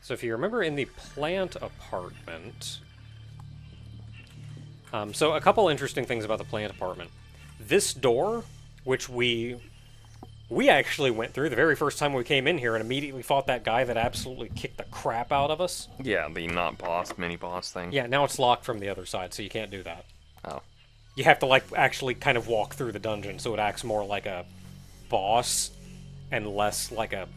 So if you remember in the plant apartment... so a couple interesting things about the plant apartment. This door, which we actually went through the very first time we came in here and immediately fought that guy that absolutely kicked the crap out of us. Yeah, the not boss, mini boss thing. Yeah, now it's locked from the other side, so you can't do that. Oh. You have to, like, actually kind of walk through the dungeon, so it acts more like a boss and less like a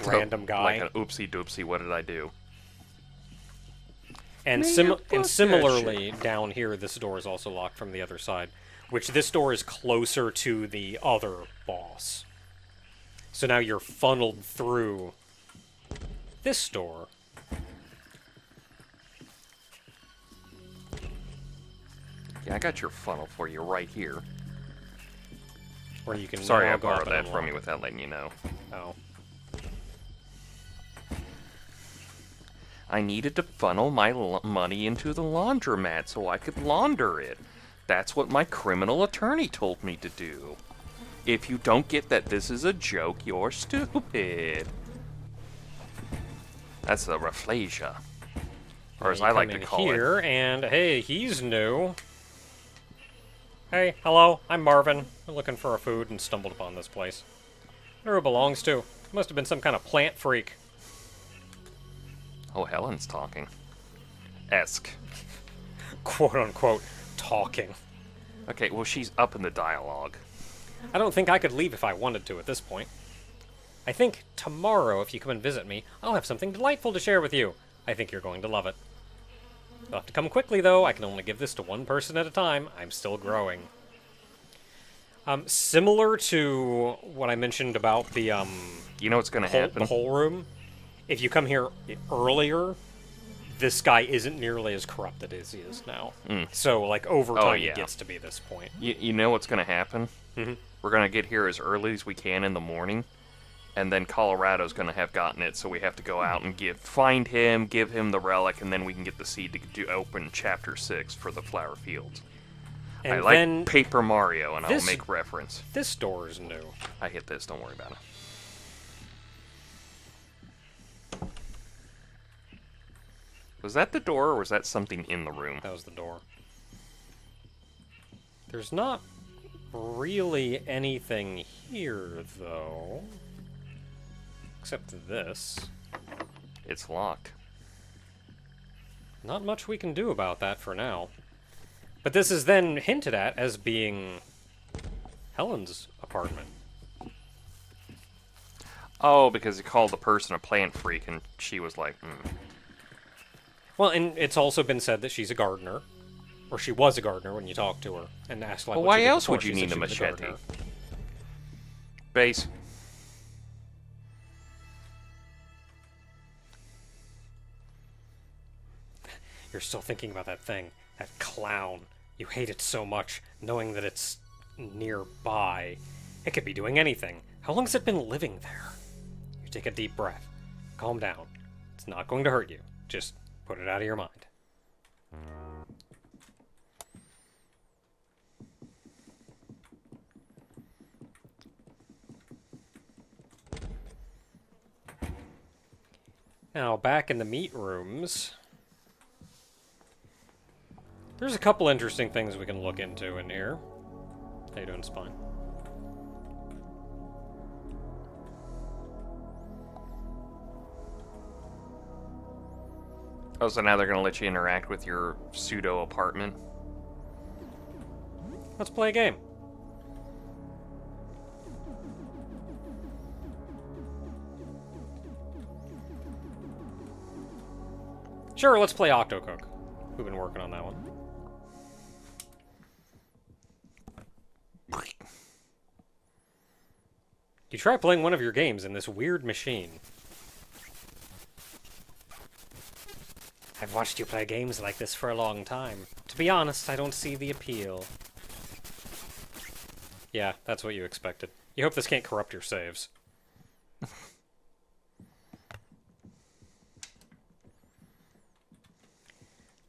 random guy. Like an oopsie doopsie, what did I do? And, similarly, down here, this door is also locked from the other side, which this door is closer to the other boss. So now you're funneled through this door. Yeah, I got your funnel for you right here. Where you can Sorry, now I go up borrowed and that from unlock. you without letting you know. Oh. I needed to funnel my money into the laundromat so I could launder it. That's what my criminal attorney told me to do. If you don't get that this is a joke, you're stupid. That's the rafflesia. Or as I like to call here, it. And hey, he's new. Hey, hello, I'm Marvin. I'm looking for a food and stumbled upon this place. I wonder who it belongs to. Must have been some kind of plant freak. Oh, Helen's talking. Esque. Quote unquote, talking. Okay, well, she's up in the dialogue. I don't think I could leave if I wanted to at this point. I think tomorrow, if you come and visit me, I'll have something delightful to share with you. I think you're going to love it. You'll have to come quickly, though. I can only give this to one person at a time. I'm still growing. Similar to what I mentioned about the, You know what's going to happen? the whole room, if you come here earlier, this guy isn't nearly as corrupted as he is now. So, like, over time, yeah. it gets to be this point. You know what's going to happen? Mhm. We're going to get here as early as we can in the morning, and then Colorado's going to have gotten it, so we have to go out and find him, give him the relic, and then we can get the seed to open Chapter 6 for the Flower Fields. And I like then Paper Mario, and I'll this- make reference. this door is new. I hit this, don't worry about it. Was that the door, or was that something in the room? That was the door. There's not really anything here, though. Except this. It's locked. Not much we can do about that for now. But this is then hinted at as being Helen's apartment. Oh, because he called the person a plant freak, and she was like, Well, and it's also been said that she's a gardener. Or she was a gardener when you talked to her and asked, like, Well, what why she did else before. would you She said need a she was machete? gardener. Base. You're still thinking about that thing. That clown. You hate it so much, knowing that it's nearby. It could be doing anything. How long has it been living there? You take a deep breath. Calm down. It's not going to hurt you. Just put it out of your mind. Now, back in the meat rooms, there's a couple interesting things we can look into in here. How you doing, Spine? Oh, so now they're going to let you interact with your pseudo apartment? Let's play a game. Sure, let's play Octocook. We've been working on that one. You try playing one of your games in this weird machine. I've watched you play games like this for a long time. To be honest, I don't see the appeal. Yeah, that's what you expected. You hope this can't corrupt your saves.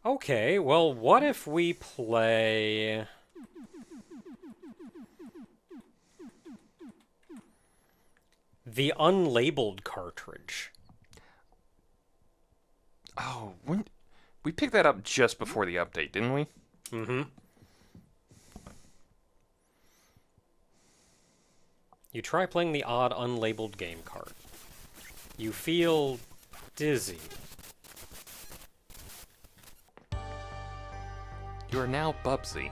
Okay, well, what if we play... the Unlabeled cartridge? We picked that up just before the update, didn't we? Mm-hmm. You try playing the odd unlabeled game card. You feel dizzy. You are now Bubsy.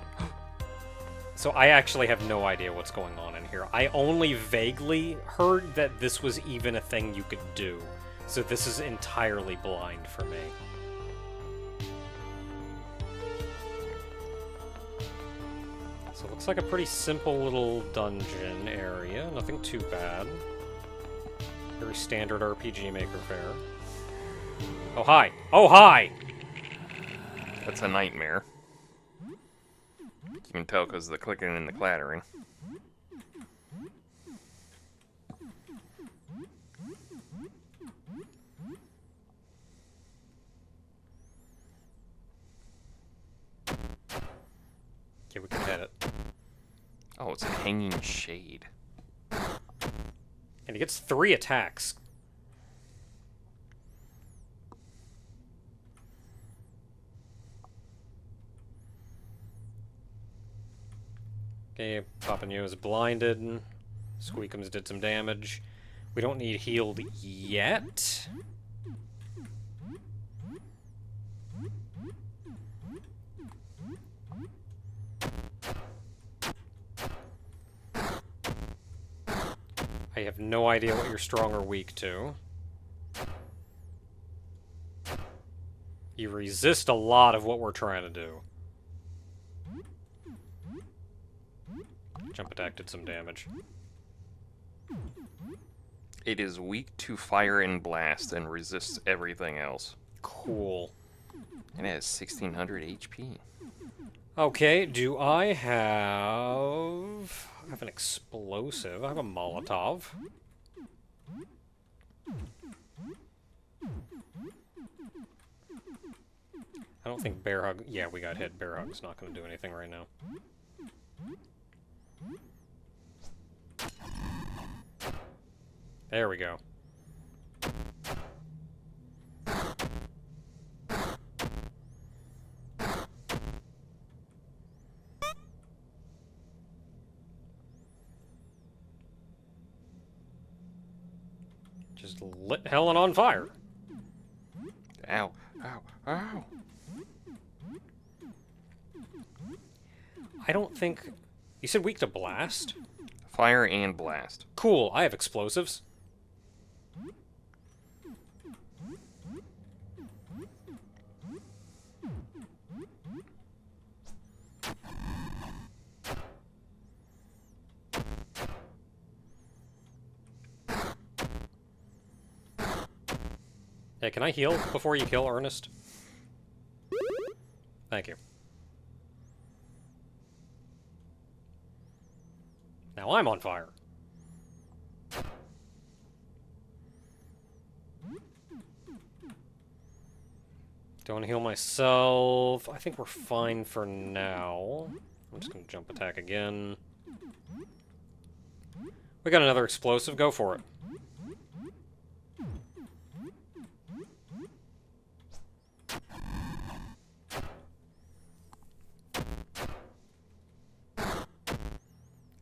So I actually have no idea what's going on in here. I only vaguely heard that this was even a thing you could do. So this is entirely blind for me. So it looks like a pretty simple little dungeon area. Nothing too bad. Very standard RPG Maker fare. Oh, hi! Oh, hi! That's a nightmare. You can tell because of the clicking and the clattering. Okay, we can hit it. Oh, it's a hanging shade. And he gets 3 attacks. Okay, Papanio is blinded. Squeakums did some damage. We don't need healed yet. I have no idea what you're strong or weak to. You resist a lot of what we're trying to do. Jump attack did some damage. It is weak to fire and blast and resists everything else. Cool. And it has 1600 HP. Okay, do I have... I have an explosive. I have a Molotov. I don't think Bear Hug... Yeah, we got hit. Bear Hug's not going to do anything right now. There we go. Just lit Helen on fire. Ow, ow, ow. I don't think... You said weak to blast? Fire and blast. Cool, I have explosives. Hey, can I heal before you kill Ernest? Thank you. Now I'm on fire. Don't heal myself. I think we're fine for now. I'm just gonna jump attack again. We got another explosive. Go for it.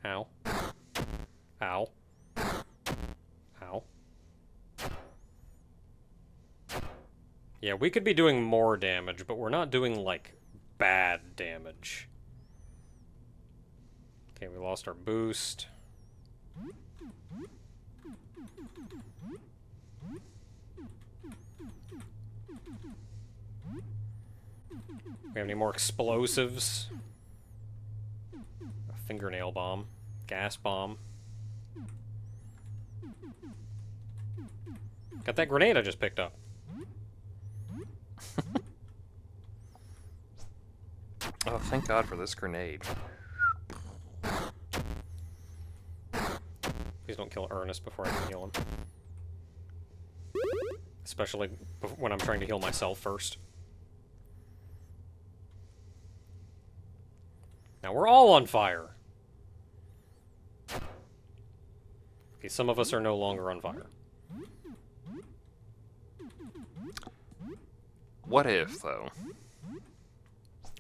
Ow. Ow. Ow. Yeah, we could be doing more damage, but we're not doing, like, bad damage. Okay, we lost our boost. We have any more explosives? A fingernail bomb. Gas bomb. Got that grenade I just picked up. Oh, thank God for this grenade. Please don't kill Ernest before I can heal him. Especially when I'm trying to heal myself first. Now we're all on fire. Okay, some of us are no longer on fire. What if, though?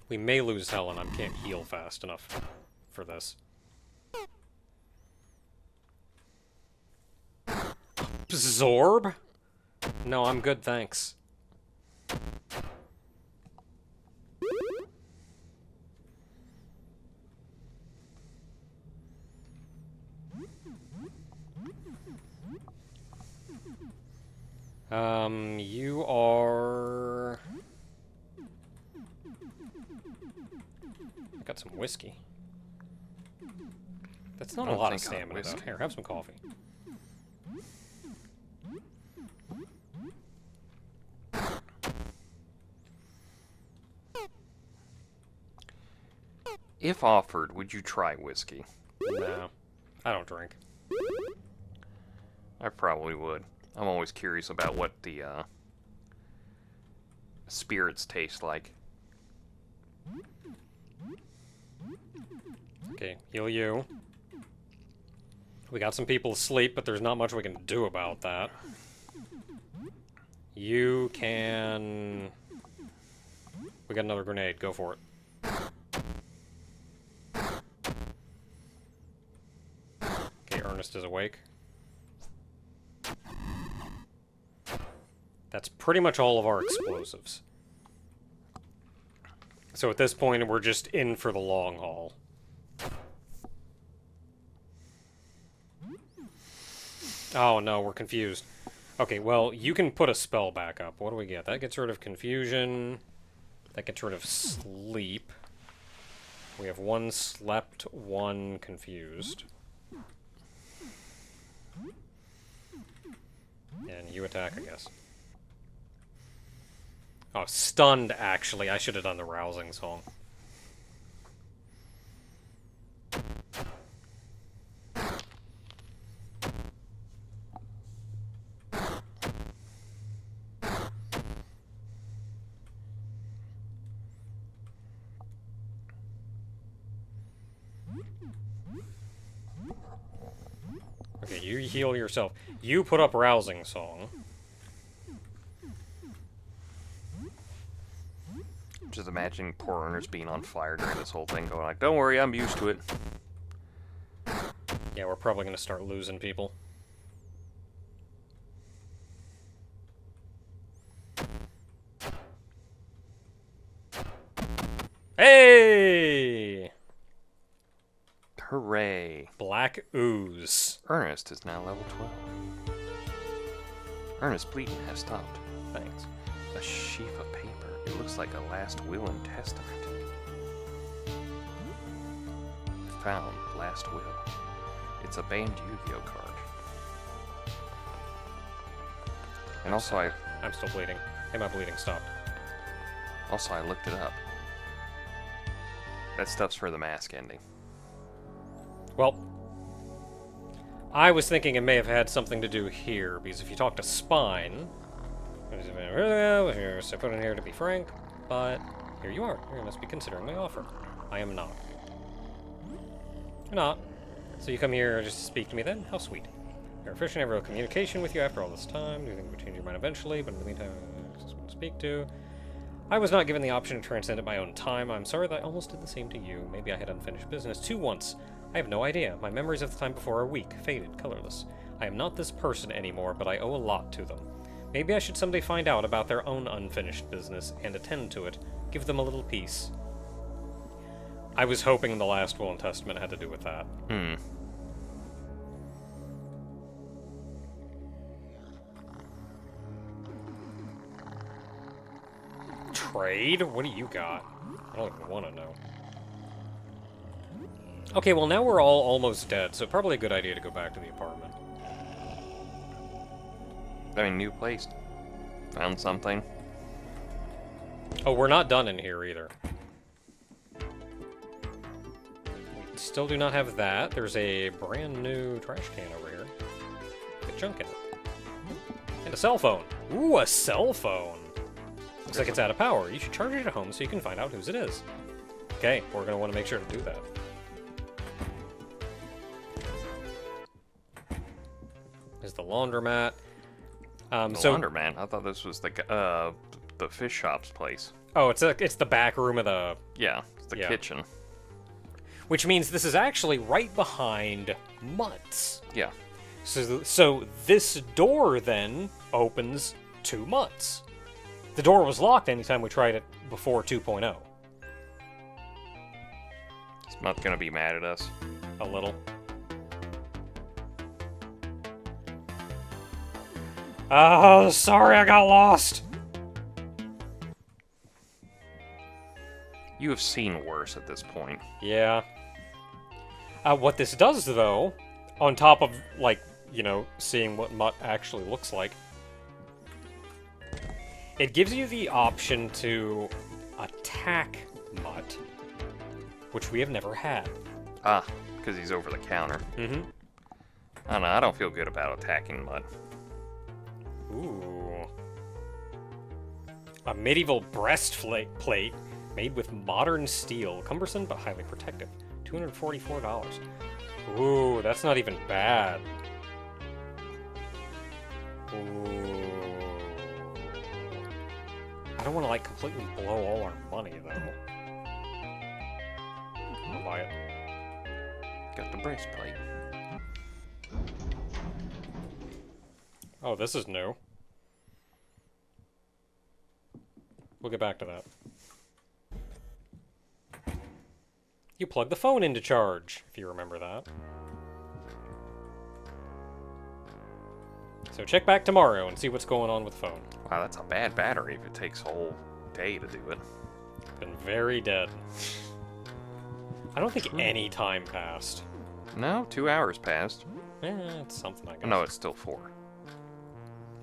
We may lose Helen. I can't heal fast enough for this. Absorb? No, I'm good, thanks. You are... I got some whiskey. That's not a lot of stamina, though. Here, have some coffee. If offered, would you try whiskey? No, I don't drink. I probably would. I'm always curious about what the spirits taste like. Okay, heal you. We got some people asleep, but there's not much we can do about that. You can... We got another grenade. Go for it. Okay, Ernest is awake. That's pretty much all of our explosives. So at this point, we're just in for the long haul. Oh no, we're confused. Okay, well, you can put a spell back up. What do we get? That gets rid of confusion. That gets rid of sleep. We have one slept, one confused. And you attack, I guess. Oh, stunned, actually. I should have done the rousing song. Okay, you heal yourself. You put up rousing song. Just imagining poor Ernest being on fire during this whole thing, going like, don't worry, I'm used to it. Yeah, we're probably going to start losing people. Hey! Hooray. Black ooze. Ernest is now level 12. Ernest's bleeding has stopped. Thanks. A sheaf of paper. It looks like a last will and testament. Found last will. It's a banned Yu-Gi-Oh card. And also I'm still bleeding. Hey, my bleeding stopped. Also, I looked it up. That stuff's for the mask ending. Well, I was thinking it may have had something to do here, because if you talk to Spine... I put in here to be frank, but here you are. You must be considering my offer. I am not. You're not. So you come here just to speak to me then? How sweet. You're efficient, I have real communication with you after all this time. Do you think you would change your mind eventually? But in the meantime, I just want to speak to. I was not given the option to transcend at my own time. I'm sorry that I almost did the same to you. Maybe I had unfinished business too once. I have no idea. My memories of the time before are weak, faded, colorless. I am not this person anymore, but I owe a lot to them. Maybe I should someday find out about their own unfinished business and attend to it. Give them a little peace. I was hoping the last will and testament had to do with that. Trade? What do you got? I don't even want to know. Okay, well now we're all almost dead, so probably a good idea to go back to the apartment. I mean, new place. Found something. Oh, we're not done in here either. We still do not have that. There's a brand new trash can over here. With junk in it. And a cell phone. Ooh, a cell phone. Looks like it's out of power. You should charge it at home so you can find out whose it is. Okay, we're going to want to make sure to do that. There's the laundromat. Laundromat? I thought this was the the fish shop's place. Oh, it's the back room of the... Yeah, it's the Yeah. kitchen. Which means this is actually right behind Mutt's. Yeah. So this door then opens to Mutt's. The door was locked anytime we tried it before 2.0. Is Mutt gonna be mad at us? A little. Oh, sorry I got lost. You have seen worse at this point. Yeah. What this does, though, on top of, like, you know, seeing what Mutt actually looks like, it gives you the option to attack Mutt, which we have never had. Ah, because he's over the counter. Mm-hmm. I don't know, I don't feel good about attacking Mutt. Ooh. A medieval breastplate made with modern steel. Cumbersome but highly protective. $244. Ooh, that's not even bad. Ooh. I don't want to, like, completely blow all our money, though. I'll buy it. Got the breastplate. Oh, this is new. We'll get back to that. You plug the phone into charge, if you remember that. So check back tomorrow and see what's going on with the phone. Wow, that's a bad battery if it takes a whole day to do it. Been very dead. I don't think any time passed. No, 2 hours passed. It's something, I guess. No, it's still 4.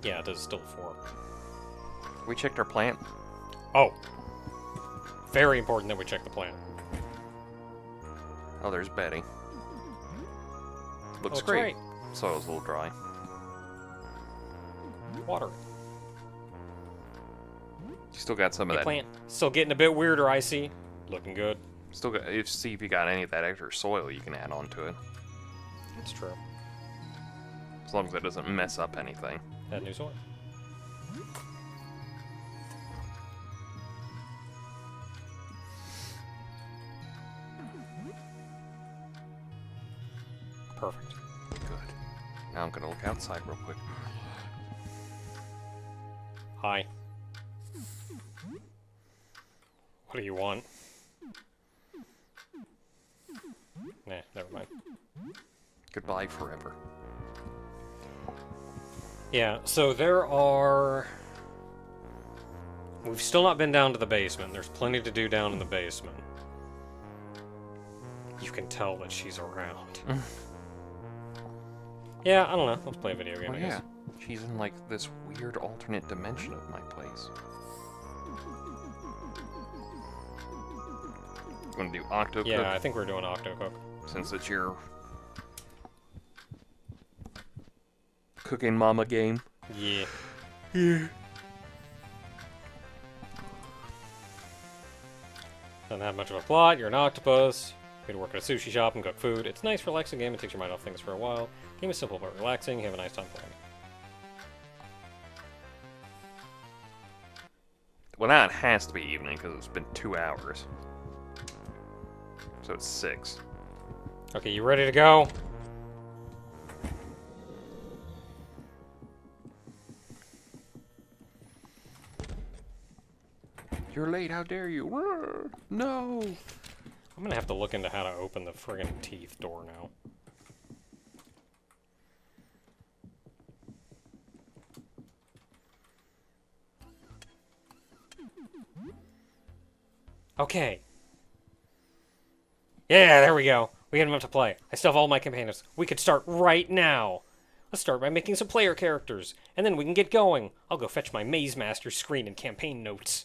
Yeah, it is still 4. We checked our plant. Oh. Very important that we check the plant. Oh, there's Betty. Looks Oh, great. Soil's a little dry. Water. You still got some of Hey, that. plant. Still getting a bit weirder, I see. Looking good. Still got. See if you got any of that extra soil you can add on to it. That's true. As long as it doesn't mess up anything. Add new soil. Perfect. Good. Now I'm gonna look outside real quick. Hi. What do you want? Nah, never mind. Goodbye forever. Yeah, so there are... We've still not been down to the basement. There's plenty to do down in the basement. You can tell that she's around. Yeah, I don't know. Let's play a video game, Oh I guess. yeah, she's in like this weird alternate dimension of my place. You wanna do Octo Cook? Yeah, I think we're doing Octocook. Since it's your cooking mama game. Yeah. Doesn't have much of a plot. You're an octopus. You can work at a sushi shop and cook food. It's a nice, relaxing game. It takes your mind off things for a while. Game is simple but relaxing. You have a nice time playing. Well, now it has to be evening because it's been 2 hours. So it's 6. Okay, you ready to go? You're late, how dare you? Rrr, no! I'm gonna have to look into how to open the friggin' teeth door now. Okay. Yeah, there we go. We get enough to play. I still have all my companions. We could start right now. Let's start by making some player characters, and then we can get going. I'll go fetch my Maze Master screen and campaign notes.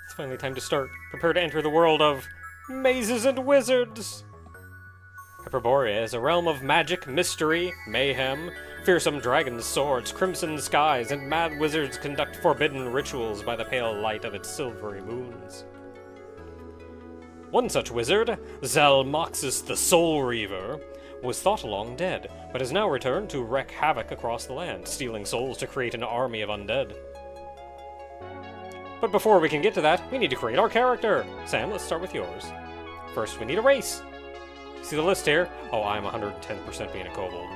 It's finally time to start. Prepare to enter the world of mazes and wizards. Hyperborea is a realm of magic, mystery, mayhem, fearsome dragons, swords, crimson skies, and mad wizards conduct forbidden rituals by the pale light of its silvery moons. One such wizard, Zalmoxis the Soul Reaver, was thought long dead, but has now returned to wreak havoc across the land, stealing souls to create an army of undead. But before we can get to that, we need to create our character. Sam, let's start with yours. First, we need a race. See the list here? Oh, I'm 110% being a kobold.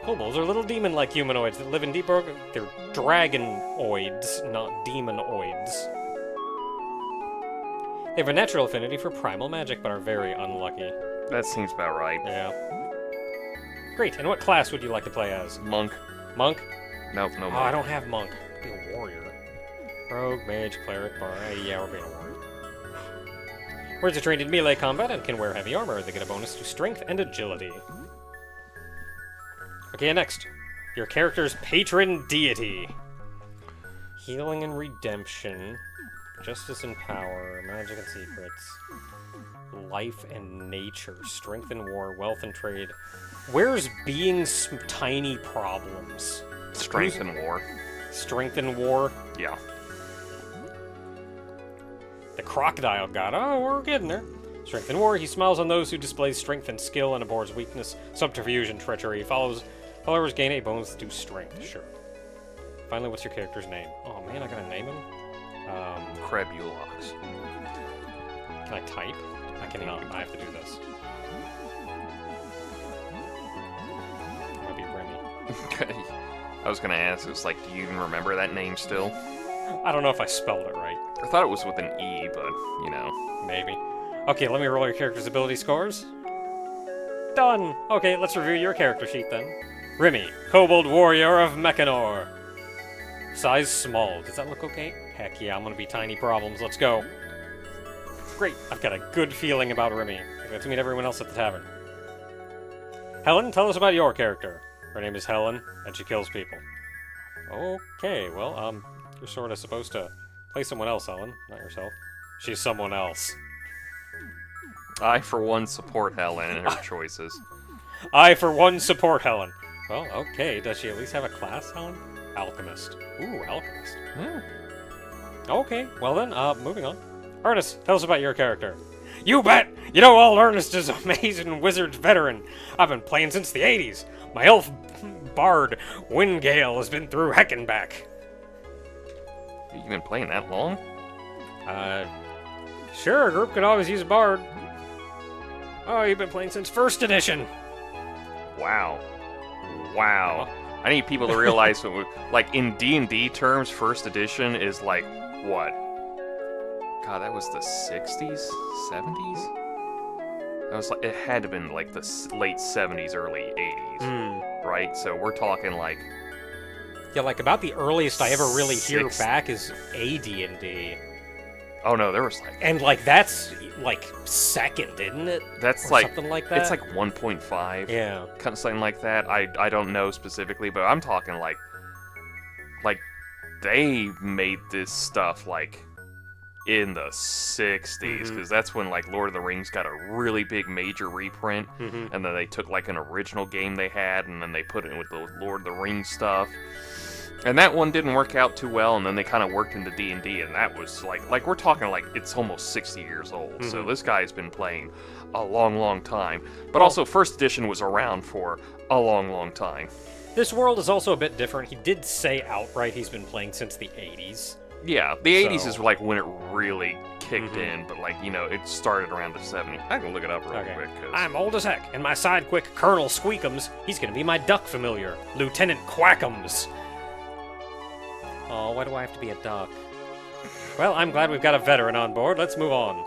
Kobolds are little demon-like humanoids that live in deep... They're dragonoids, not demonoids. They have a natural affinity for primal magic, but are very unlucky. That seems about right. Yeah. Great, and what class would you like to play as? Monk. Monk? Nope, no Oh, monk. I don't have monk. Be a warrior. Rogue, mage, cleric, bard. Yeah, we're being a warrior. Warriors are trained in melee combat and can wear heavy armor. They get a bonus to strength and agility. Okay, next. Your character's patron deity. Healing and redemption. Justice and power. Magic and secrets. Life and nature. Strength and war. Wealth and trade. Where's being's tiny problems? Strength and war. Strength and war? Yeah. The crocodile god. Oh, we're getting there. Strength and war. He smiles on those who display strength and skill and abhors weakness, subterfuge, and treachery. Followers gain a bonus to strength. Sure. Finally, what's your character's name? Oh man, I gotta name him? Crebulox. Can I type? I cannot. I have to do this. It might be Remy. I was gonna ask, it's like, do you even remember that name still? I don't know if I spelled it right. I thought it was with an E, but, you know. Maybe. Okay, let me roll your character's ability scores. Done! Okay, let's review your character sheet then. Remy, Kobold Warrior of Mechanor. Size small. Does that look okay? Heck yeah, I'm gonna be tiny problems. Let's go. Great, I've got a good feeling about Remy. I got to meet everyone else at the tavern. Helen, tell us about your character. Her name is Helen, and she kills people. Okay, well, you're sort of supposed to play someone else, Helen, not yourself. She's someone else. I, for one, support Helen and her choices. I, for one, support Helen. Well, okay. Does she at least have a class, Helen? Alchemist. Ooh, alchemist. Yeah. Okay, well then, moving on. Ernest, tell us about your character. You bet! You know, old Ernest is a mage and wizard's veteran. I've been playing since the 80s. My elf bard, Windgale, has been through heck and back. You've been playing that long? Sure, a group could always use a bard. Oh, you've been playing since 1st edition. Wow. Wow. I need people to realize, like, in D&D terms, 1st edition is like, what? God, that was the 60s? 70s? That was like, it had to have been like the late 70s, early 80s, right? So we're talking like... Yeah, like about the earliest I ever really hear back is AD&D. Oh no, there was like... And like, that's like 2nd, isn't it? That's or like... something like that? It's like 1.5. Yeah. Kind of something like that. I don't know specifically, but I'm talking like... Like, they made this stuff like... in the 60s, because that's when like Lord of the Rings got a really big major reprint, and then they took like an original game they had, and then they put it with the Lord of the Rings stuff, and that one didn't work out too well, and then they kind of worked into D&D, and that was like we're talking like it's almost 60 years old, so this guy's been playing a long time, but also 1st edition was around for a long time. This world is also a bit different. He did say outright he's been playing since the 80s. Yeah, the 80s is like when it really kicked in, but like, you know, it started around the 70s. I can look it up real quick. I'm old as heck, and my sidequick, Colonel Squeakums, he's gonna be my duck familiar, Lieutenant Quackums. Oh, why do I have to be a duck? Well, I'm glad we've got a veteran on board. Let's move on.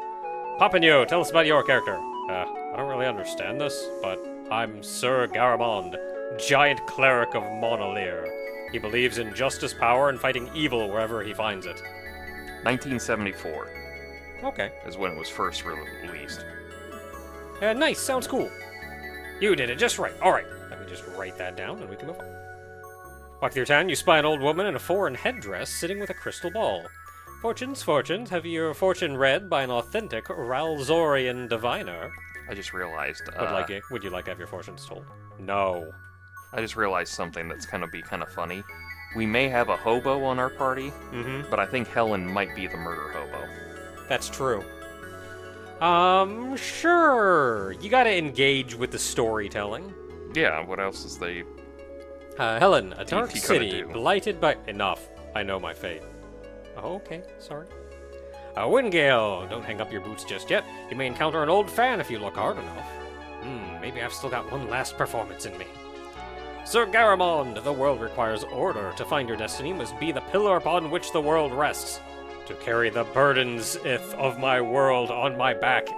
Papagno, tell us about your character. I don't really understand this, but I'm Sir Garamond, giant cleric of Monolier. He believes in justice, power, and fighting evil wherever he finds it. 1974 Okay. is when it was first released. Nice, sounds cool. You did it just right. Alright, let me just write that down and we can move on. Walk through town, you spy an old woman in a foreign headdress sitting with a crystal ball. Fortunes, have your fortune read by an authentic Ralzorian diviner? I just realized... Would you like to have your fortunes told? No. I just realized something that's gonna be kind of funny. We may have a hobo on our party, but I think Helen might be the murder hobo. That's true. Sure. You gotta engage with the storytelling. Yeah, what else is they... Helen, a dark he city, do? blighted by... Enough. I know my fate. Oh, okay, sorry. Wingale, don't hang up your boots just yet. You may encounter an old fan if you look hard enough. Maybe I've still got one last performance in me. Sir Garamond, the world requires order. To find your destiny must be the pillar upon which the world rests. To carry the burdens, of my world on my back,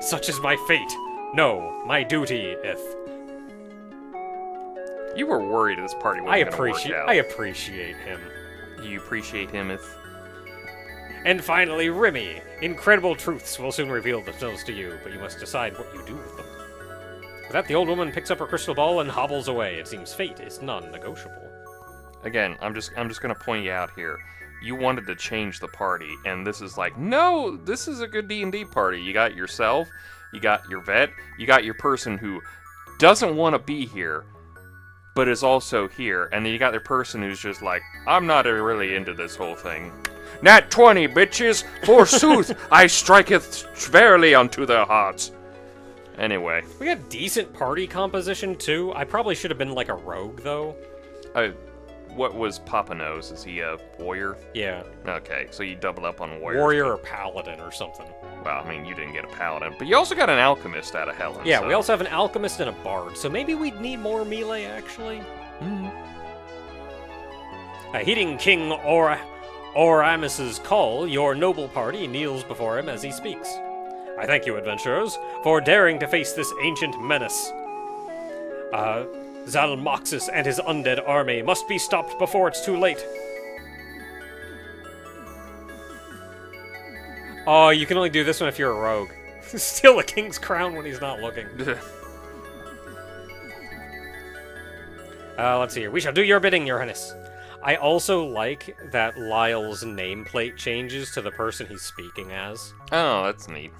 Such is my fate. No, my duty, You were worried this party wasn't going to work out. I appreciate him. You appreciate him if... And finally, Remy. Incredible truths will soon reveal themselves to you, but you must decide what you do with them. With that, the old woman picks up her crystal ball and hobbles away. It seems fate is non-negotiable. Again, I'm just going to point you out here. You wanted to change the party, and this is like, no, this is a good D&D party. You got yourself, you got your vet, you got your person who doesn't want to be here, but is also here, and then you got the person who's just like, I'm not really into this whole thing. Nat 20, bitches! Forsooth, I striketh verily unto their hearts. Anyway. We got decent party composition, too. I probably should have been like a rogue, though. What was Papa Nose? Is he a warrior? Yeah. Okay, so you doubled up on warriors. Warrior or paladin or something. Well, I mean, you didn't get a paladin, but you also got an alchemist out of Helen. Yeah, so. We also have an alchemist and a bard, so maybe we'd need more melee, actually. Heeding King Oramis's call, your noble party kneels before him as he speaks. I thank you, adventurers, for daring to face this ancient menace. Zalmoxis and his undead army must be stopped before it's too late. Oh, you can only do this one if you're a rogue. Steal a king's crown when he's not looking. Let's see here. We shall do your bidding, your highness. I also like that Lyle's nameplate changes to the person he's speaking as. Oh, that's neat.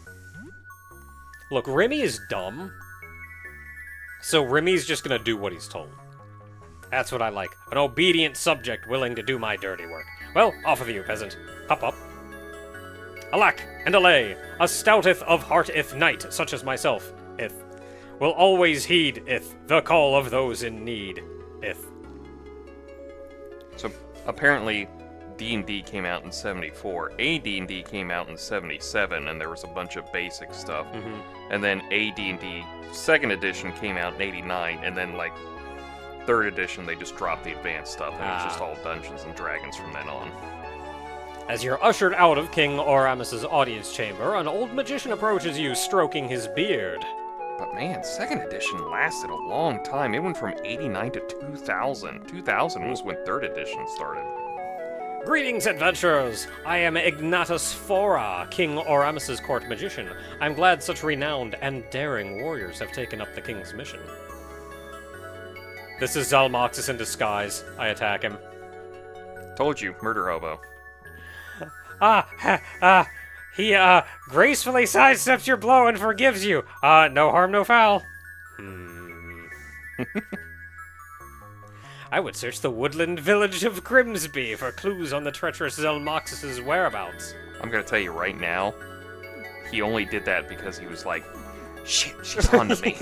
Look, Remy is dumb. So Remy's just gonna do what he's told. That's what I like. An obedient subject willing to do my dirty work. Well, off with you, peasant. Hop up. Alack and allay, a stouteth of heart knight, such as myself, will always heed, the call of those in need, So, apparently, D&D came out in 74, AD&D came out in 77, and there was a bunch of basic stuff. And then AD&D 2nd edition came out in 89, and then, like, 3rd edition, they just dropped the advanced stuff, and it was just all Dungeons and Dragons from then on. As you're ushered out of King Oramis's audience chamber, an old magician approaches you, stroking his beard. But man, 2nd edition lasted a long time. It went from 89 to 2000. 2000 was when 3rd edition started. Greetings, adventurers! I am Ignatus Fora, King Oramis's court magician. I'm glad such renowned and daring warriors have taken up the king's mission. This is Zalmoxis in disguise. I attack him. Told you, murder hobo. He gracefully sidesteps your blow and forgives you. No harm, no foul. I would search the woodland village of Grimsby for clues on the treacherous Zalmoxis' whereabouts. I'm gonna tell you right now, he only did that because he was like, shit, she's on to me.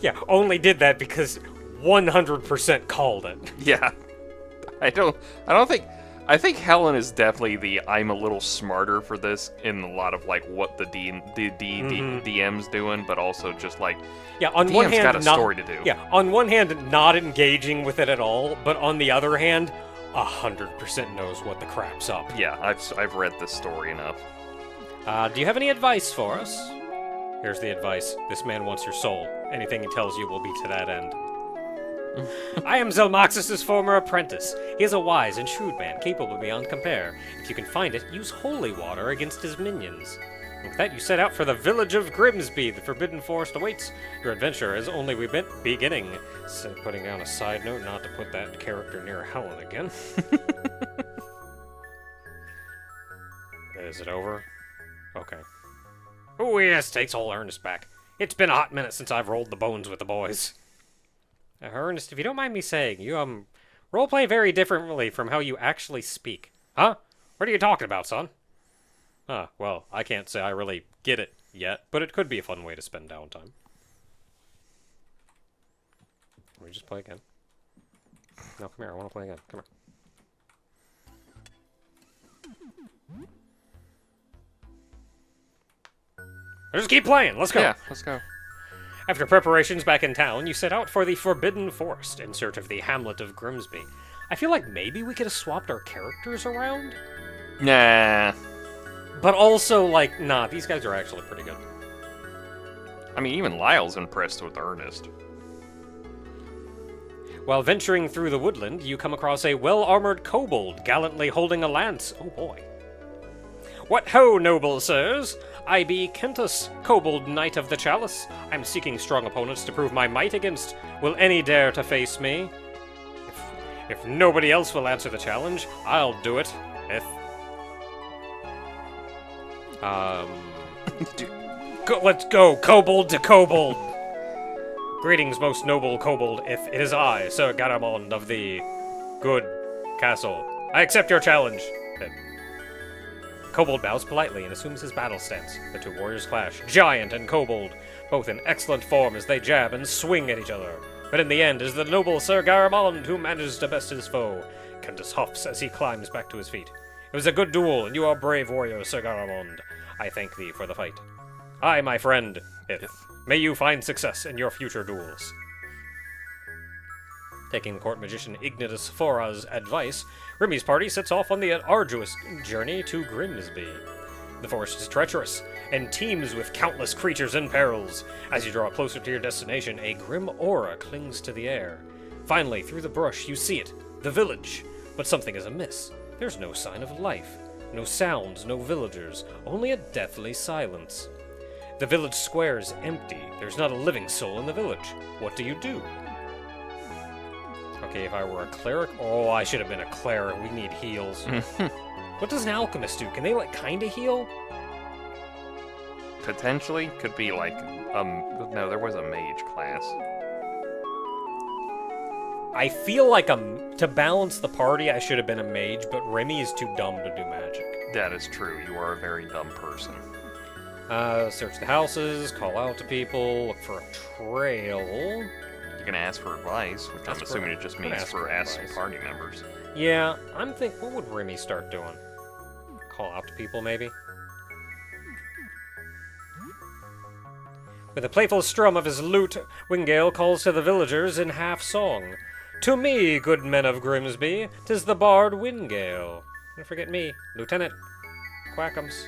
Yeah, only did that because 100% called it. Yeah. I think Helen is definitely the I'm a little smarter for this in a lot of like what the DM's doing, but also just like on DM's one hand got a story to do. Yeah, on one hand not engaging with it at all, but on the other hand 100% knows what the crap's up. Yeah, I've read this story enough. Do you have any advice for us? Here's the advice. This man wants your soul. Anything he tells you will be to that end. I am Zalmoxis' former apprentice. He is a wise and shrewd man, capable beyond compare. If you can find it, use holy water against his minions. With that, you set out for the village of Grimsby. The forbidden forest awaits. Your adventure is only beginning. So, putting down a side note not to put that character near Helen again. Is it over? Okay. Oh yes, takes all Ernest back. It's been a hot minute since I've rolled the bones with the boys. Ernest, if you don't mind me saying, you, roleplay very differently from how you actually speak. Huh? What are you talking about, son? Well, I can't say I really get it yet, but it could be a fun way to spend downtime. Let me just play again. No, come here. I want to play again. Come here. Just keep playing. Let's go. Yeah, let's go. After preparations back in town, you set out for the Forbidden Forest in search of the hamlet of Grimsby. I feel like maybe we could have swapped our characters around? Nah. But also, like, nah, these guys are actually pretty good. I mean, even Lyle's impressed with Ernest. While venturing through the woodland, you come across a well-armored kobold gallantly holding a lance. Oh boy. What ho, noble sirs! I be Kentus, kobold knight of the chalice. I'm seeking strong opponents to prove my might against. Will any dare to face me? If nobody else will answer the challenge, I'll do it. Let's go, kobold to kobold! Greetings, most noble kobold, if it is I, Sir Garamond of the Good Castle. I accept your challenge. Kobold bows politely and assumes his battle stance. The two warriors clash, giant and kobold, both in excellent form as they jab and swing at each other. But in the end, it is the noble Sir Garamond who manages to best his foe. Kentus huffs as he climbs back to his feet. It was a good duel, and you are a brave warrior, Sir Garamond. I thank thee for the fight. I, my friend, may you find success in your future duels. Taking the court magician Ignitus Fora's advice, Remy's party sets off on the arduous journey to Grimsby. The forest is treacherous, and teems with countless creatures and perils. As you draw closer to your destination, a grim aura clings to the air. Finally, through the brush, you see it, the village. But something is amiss. There's no sign of life. No sounds, no villagers, only a deathly silence. The village square is empty. There's not a living soul in the village. What do you do? Okay, if I were a cleric... Oh, I should have been a cleric. We need heals. What does an alchemist do? Can they, like, kinda heal? Potentially. Could be like, no, there was a mage class. I feel like to balance the party, I should have been a mage, but Remy is too dumb to do magic. That is true. You are a very dumb person. Search the houses, call out to people, look for a trail. You can ask for advice, which I'm assuming it just means for asking party members. Yeah, I'm thinking, what would Remy start doing? Call out to people, maybe? With a playful strum of his lute, Wingale calls to the villagers in half-song. To me, good men of Grimsby, 'tis the bard Wingale. Don't forget me, Lieutenant Quackums.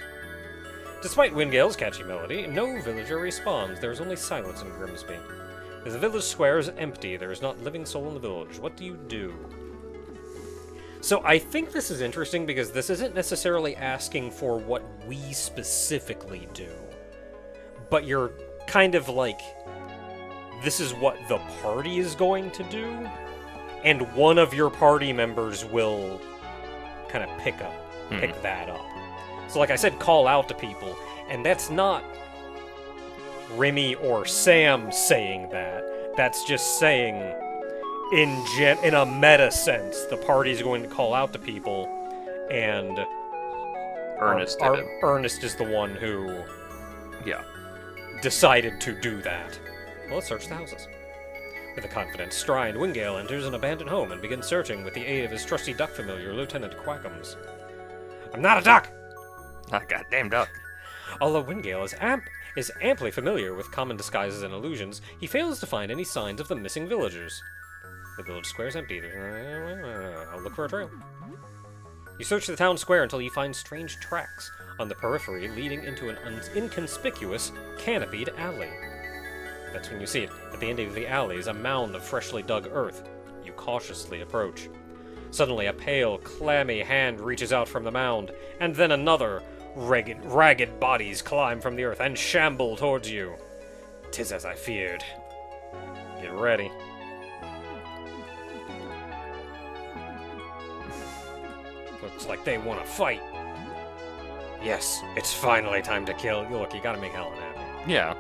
Despite Wingale's catchy melody, no villager responds. There is only silence in Grimsby. The village square is empty. There is not a living soul in the village. What do you do? So I think this is interesting because this isn't necessarily asking for what we specifically do. But you're kind of like, this is what the party is going to do, and one of your party members will kind of pick that up. So like I said, call out to people, and that's not Remy or Sam saying that. That's just saying, in a meta sense, the party's going to call out to people, and Ernest Ernest is the one who decided to do that. Well, let's search the houses. With a confident stride, Wingale enters an abandoned home and begins searching with the aid of his trusty duck familiar, Lieutenant Quackums. I'm not a duck! A goddamn duck. Although Wingale is amply familiar with common disguises and illusions, he fails to find any signs of the missing villagers. The village square is empty. I'll look for a trail. You search the town square until you find strange tracks on the periphery leading into an inconspicuous, canopied alley. That's when you see it. At the end of the alley is a mound of freshly dug earth. You cautiously approach. Suddenly, a pale, clammy hand reaches out from the mound, and then another. Ragged bodies climb from the earth and shamble towards you. 'Tis as I feared. Get ready. Looks like they want to fight. Yes, it's finally time to kill. Look, you gotta make Helen happy. Yeah.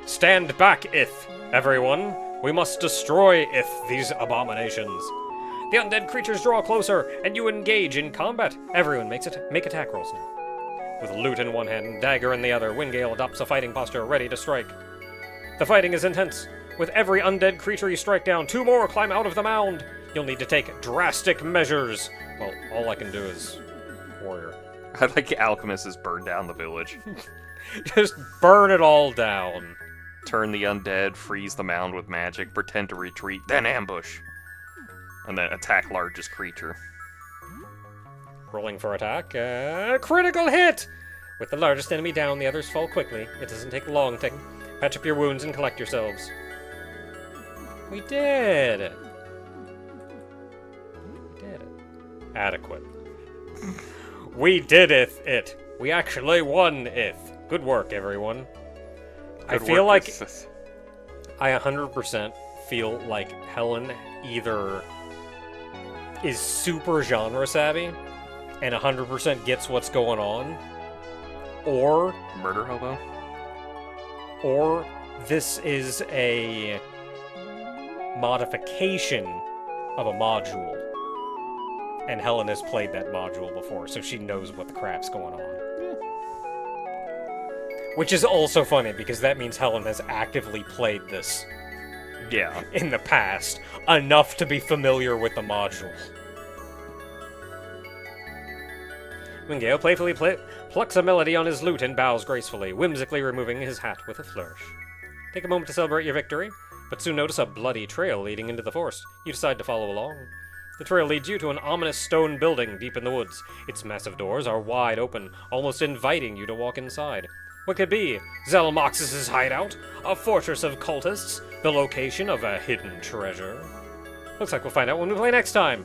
Stand back, Ith, everyone. We must destroy these abominations. The undead creatures draw closer, and you engage in combat. Everyone make attack rolls now. With lute in one hand and dagger in the other, Wingale adopts a fighting posture, ready to strike. The fighting is intense. With every undead creature you strike down, two more climb out of the mound. You'll need to take drastic measures. Well, all I can do is warrior. I like Alchemist has burned down the village. Just burn it all down. Turn the undead, freeze the mound with magic, pretend to retreat, then ambush. And then attack largest creature. Rolling for attack. Critical hit! With the largest enemy down, the others fall quickly. It doesn't take long to patch up your wounds and collect yourselves. We did it. We did it. Adequate. We did it. We actually won it. Good work, everyone. I feel like I 100% feel like Helen either is super genre savvy and 100% gets what's going on, or Murder hobo? Or this is a modification of a module. And Helen has played that module before, so she knows what the crap's going on. Which is also funny, because that means Helen has actively played this Yeah. in the past, enough to be familiar with the module. Wingale playfully plucks a melody on his lute and bows gracefully, whimsically removing his hat with a flourish. Take a moment to celebrate your victory, but soon notice a bloody trail leading into the forest. You decide to follow along. The trail leads you to an ominous stone building deep in the woods. Its massive doors are wide open, almost inviting you to walk inside. What could be? Zelmox's hideout? A fortress of cultists? The location of a hidden treasure? Looks like we'll find out when we play next time.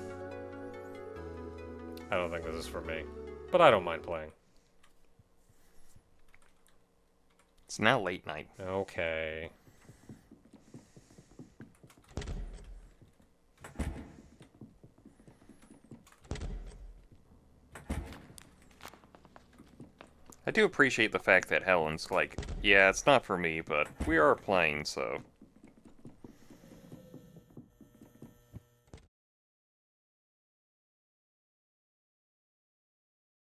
I don't think this is for me, but I don't mind playing. It's now late night. Okay. I do appreciate the fact that Helen's like, yeah, it's not for me, but we are playing, so